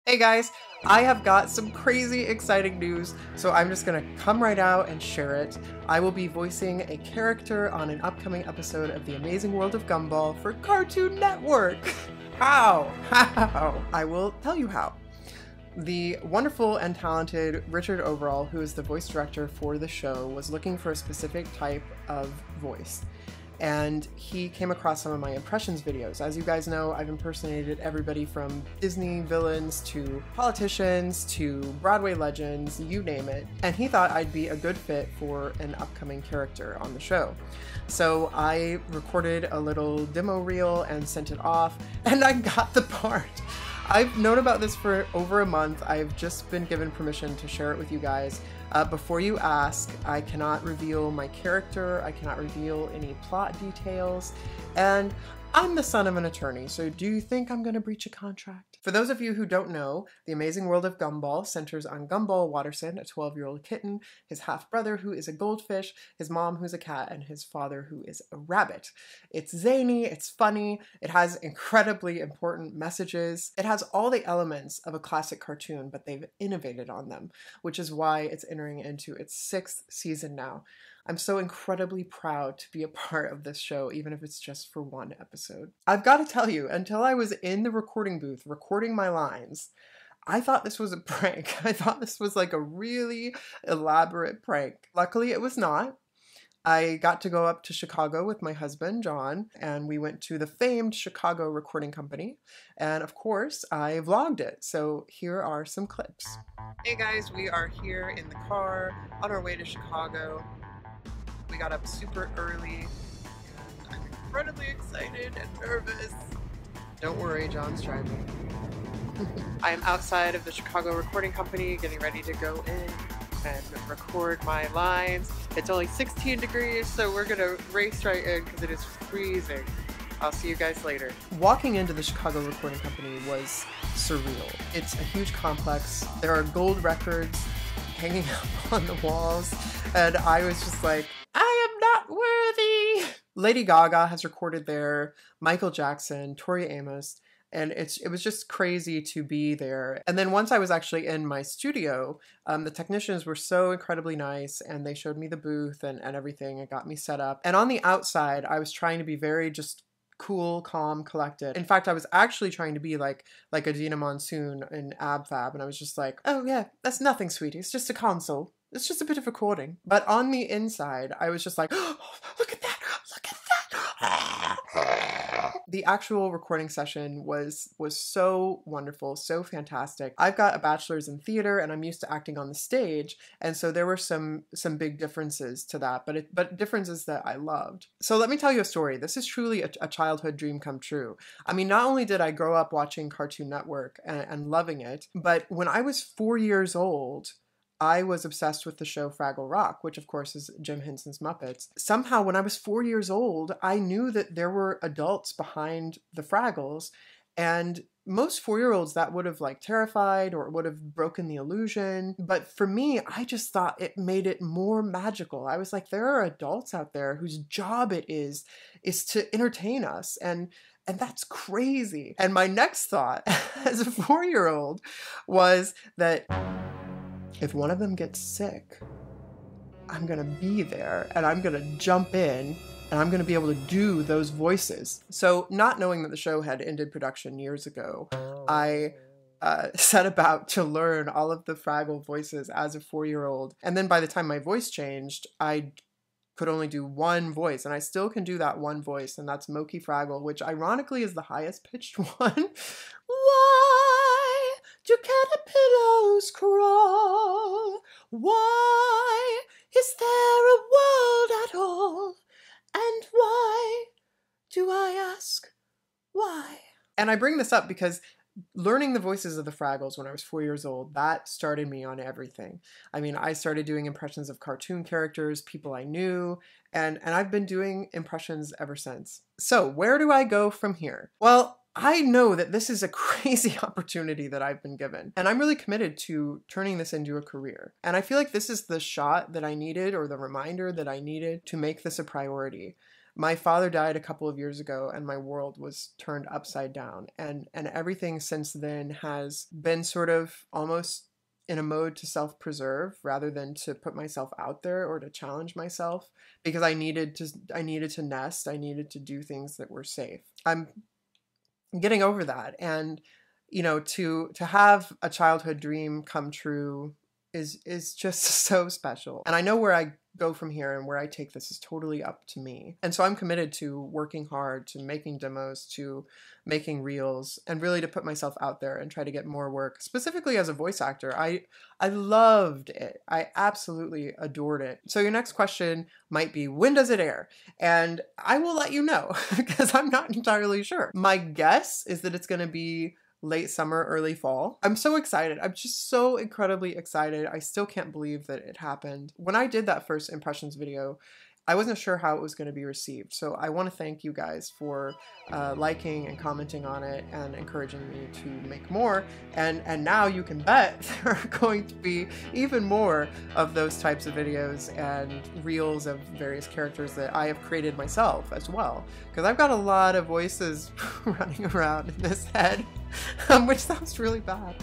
Hey guys, I have got some crazy exciting news, so I'm just gonna come right out and share it. I will be voicing a character on an upcoming episode of The Amazing World of Gumball for Cartoon Network. How? How? I will tell you how. The wonderful and talented Richard Overall, who is the voice director for the show, was looking for a specific type of voice. And he came across some of my impressions videos. As you guys know, I've impersonated everybody from Disney villains to politicians to Broadway legends, you name it. And he thought I'd be a good fit for an upcoming character on the show. So I recorded a little demo reel and sent it off, and I got the part. I've known about this for over a month. I've just been given permission to share it with you guys. Before you ask, I cannot reveal my character, I cannot reveal any plot details, and I'm the son of an attorney, so do you think I'm going to breach a contract? For those of you who don't know, The Amazing World of Gumball centers on Gumball Watterson, a 12-year-old kitten, his half-brother who is a goldfish, his mom who's a cat, and his father who is a rabbit. It's zany, it's funny, it has incredibly important messages, it has all the elements of a classic cartoon, but they've innovated on them, which is why it's entering into its 6th season now. I'm so incredibly proud to be a part of this show, even if it's just for one episode. I've got to tell you, until I was in the recording booth recording my lines, I thought this was a prank. I thought this was like a really elaborate prank. Luckily, it was not. I got to go up to Chicago with my husband, John, and we went to the famed Chicago Recording Company. And of course, I vlogged it. So here are some clips. Hey guys, we are here in the car on our way to Chicago. We got up super early. I'm incredibly excited and nervous. Don't worry, John's driving. I am outside of the Chicago Recording Company getting ready to go in and record my lines. It's only 16 degrees, so we're gonna race right in because it is freezing. I'll see you guys later. Walking into the Chicago Recording Company was surreal. It's a huge complex. There are gold records hanging up on the walls, and I was just like, I am not worthy. Lady Gaga has recorded there, Michael Jackson, Tori Amos, and it was just crazy to be there. And then once I was actually in my studio, the technicians were so incredibly nice, and they showed me the booth and everything and got me set up. And on the outside, I was trying to be very just cool, calm, collected. In fact, I was actually trying to be like Adina Monsoon in Ab Fab, and I was just like, oh yeah, that's nothing, sweetie. It's just a console. It's just a bit of recording. But on the inside, I was just like, oh, look at that, look at that. The actual recording session was so wonderful, so fantastic. I've got a bachelor's in theater and I'm used to acting on the stage. And so there were some big differences to that, but differences that I loved. So let me tell you a story. This is truly a childhood dream come true. I mean, not only did I grow up watching Cartoon Network and loving it, but when I was 4 years old, I was obsessed with the show Fraggle Rock, which of course is Jim Henson's Muppets. Somehow when I was 4 years old, I knew that there were adults behind the Fraggles, and most 4-year-olds that would have like terrified or would have broken the illusion. But for me, I just thought it made it more magical. I was like, there are adults out there whose job it is to entertain us, and that's crazy. And my next thought as a 4-year-old was that if one of them gets sick, I'm gonna be there and I'm gonna jump in and I'm gonna be able to do those voices. So not knowing that the show had ended production years ago, I set about to learn all of the Fraggle voices as a 4-year-old. And then by the time my voice changed, I could only do one voice, and I still can do that one voice, and that's Moki Fraggle, which ironically is the highest pitched one. Why do caterpillars crawl? Why is there a world at all? And why do I ask why? And I bring this up because learning the voices of the Fraggles when I was 4 years old, that started me on everything. I mean, I started doing impressions of cartoon characters, people I knew, and I've been doing impressions ever since. So where do I go from here? Well, I know that this is a crazy opportunity that I've been given, and I'm really committed to turning this into a career. And I feel like this is the shot that I needed, or the reminder that I needed to make this a priority. My father died a couple of years ago and my world was turned upside down. And everything since then has been sort of almost in a mode to self-preserve rather than to put myself out there or to challenge myself, because I needed to nest. I needed to do things that were safe. I'm getting over that. And, you know, to have a childhood dream come true is just so special. And I know where I go from here and where I take this is totally up to me. And so I'm committed to working hard, to making demos, to making reels, and really to put myself out there and try to get more work. Specifically as a voice actor, I loved it. I absolutely adored it. So your next question might be, when does it air? And I will let you know because I'm not entirely sure. My guess is that it's going to be late summer, early fall. I'm so excited. I'm just so incredibly excited. I still can't believe that it happened. When I did that first impressions video, I wasn't sure how it was going to be received. So I want to thank you guys for liking and commenting on it and encouraging me to make more. And now you can bet there are going to be even more of those types of videos and reels of various characters that I have created myself as well. Because I've got a lot of voices running around in this head, which sounds really bad.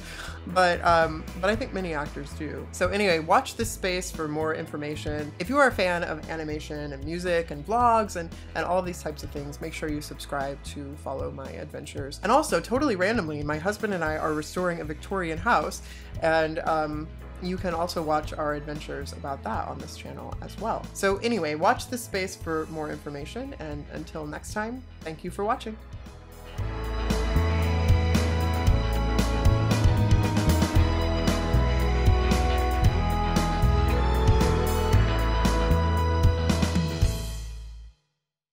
But I think many actors do. So anyway, watch this space for more information. If you are a fan of animation and music and vlogs and all these types of things, make sure you subscribe to follow my adventures. And also, totally randomly, my husband and I are restoring a Victorian house, and you can also watch our adventures about that on this channel as well. So anyway, watch this space for more information, and until next time, thank you for watching.